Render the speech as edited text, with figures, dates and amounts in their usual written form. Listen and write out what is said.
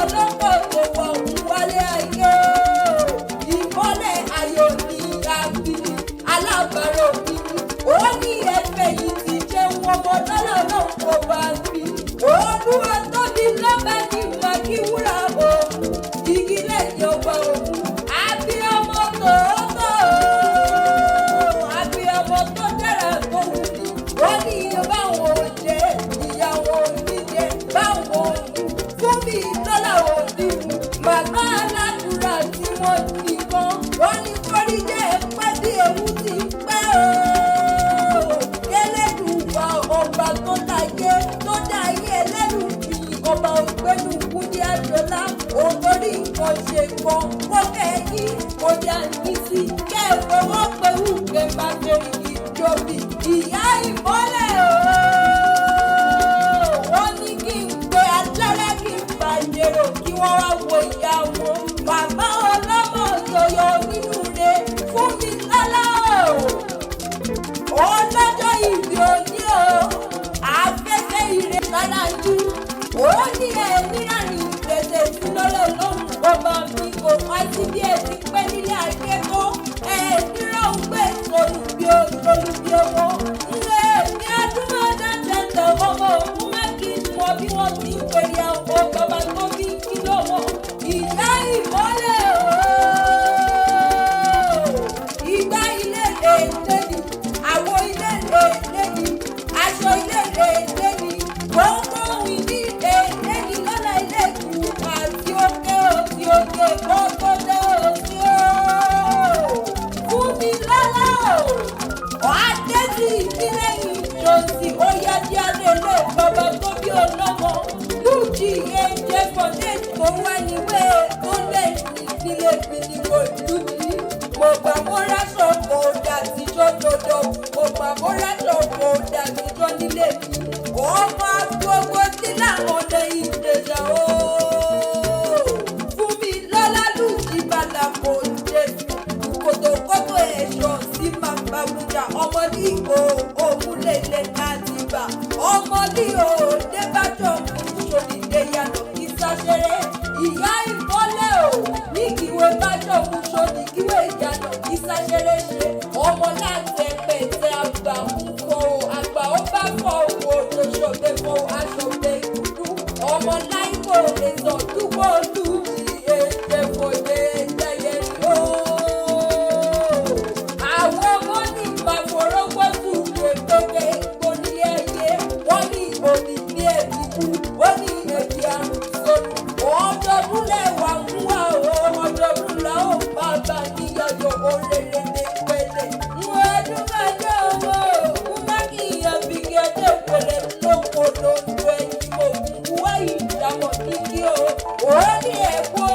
ọlọ́pọ̀ tó wọ̀ ń wálé ayé ìmọ́lẹ̀ ayọ̀ ní àbí alábàárò mi ó ní ẹgbẹ́ yìí ti jẹ́ wọn mọ́ lọ́lọ́ náà kó bá mi olúwa tóbi lọ́bẹ̀ ní màkíwúrà òun igi lẹ́yìn ọgbà òun abiyamọ tòótọ́ abiyamọ tó dára tó wù mí wọ́n ní báwọn ò jẹ ìyàwó oníjẹ báwọn ò fún mi lọ́la òní màmá aládùúrà tí wọ́n nìkan wọ́n ní kórí jẹ́ pẹ́ bí ewu ti pẹ́ o Elédùwà ọba tó láyé tó dá ayé ẹlẹ́rù fi ọba ògbénu kúndí àjọlá òtórí nǹkan ṣe kan kó kẹ́yìn kó dá ní sí kẹ́ ẹ̀ fọwọ́ pẹ̀lú kẹ́ máa fẹ́rí ìjọbi ìyá ìmọ́lẹ̀ o wọ́n ní kí n pe alálẹ́ kí n pàdérò kí wọ́n wá wo ìyá wọn bàbá ọlọ́mọ yọyọ nínú rẹ̀ fún mi lọ́lá o ọlọ́jọ́ ìbí òní o afẹ́fẹ́ ire lára jù ó ní ẹ̀mí àrùn ìgbésẹ̀ sí lọ́lọ́ lóhùn ọba mi kò wá sí bí ẹ ti pẹ́ nílé ayé tó ẹ̀ẹ́dúró ń gbé olùbí owó ilé ní adúmọ̀dá tẹ̀tẹ̀ ọmọ òun mẹ́kì mọ bí wọ́n ti ń pèrè àwọn bàbá tó bí kí lọ́wọ́ ìyá ìmọ́lẹ̀ ìgbà ilé èdè ni àwo ilé èdè ni aṣọ ilé èdè ni gbogbo ìní èdè ni lọ́la ilé ìtura àti òkè gbogbo dé òsì fún mi lọ́la àdéhùn ìpínlẹ̀ ìjọsìn ó yá bí adélé bàbá tó bí ọlọ́mọ lùjì ẹ̀jẹ̀ fọ̀dé tó wá níwé tó lè ìdílé ìpínlẹ̀ olùdí mo gbà mọ́ra sọ̀kò dàtíjọ́ dodo mo gbà mọ́ra sọ̀kò dàtíjọ́ nílé mi ọmọ gbogbo tí láwọn ọ̀dẹ ìdèjà o fún mi lọ́lá lùjì bàlà kò dé kòtòkòtò ẹ̀ṣọ́ sí màmá wújà ọmọ ní òmùlẹ̀lẹ̀ láti gbà ọmọ ní òdebájọ́ ìṣòdìdè yàtọ̀ ìsàṣẹrẹ ìyá ìmọ́lẹ̀ o ní kíwé bájọ́ ìṣòdì kíwé ìyàtọ̀ ìsàṣẹrẹ ṣe ọmọ láti ẹ̀pẹ̀tẹ̀ àgbà ń fọ àgbà ó bá fọ owó oṣooṣe fọ aṣọ̀gbẹ ìdúdú ọmọ láìpò lè sọ dúpọ̀ lùdì èdè fòye ẹ̀jẹ̀ o. Àwọn ọmọ ní ìpàfọ́rọ́gbọ́ sùúrù ètòkè ìgbónílé ẹyẹ wọ́n ní òbí ní ẹ̀bí kú wọ́n ní ẹ̀bí àrùn sọ́nù ọdọọdún lẹ́wà ń wá ọdọọdún làwọn bàbá níyàjọ òrèlè lè pẹ̀lẹ́ ọdún mẹ́jọ owó kúmákìyàn bí gẹ́gẹ́ pẹ̀lẹ́ lóko lóńdó ẹ̀yìn òkú wáyé ìdámọ̀ kíkí o ó ní ẹ̀kọ́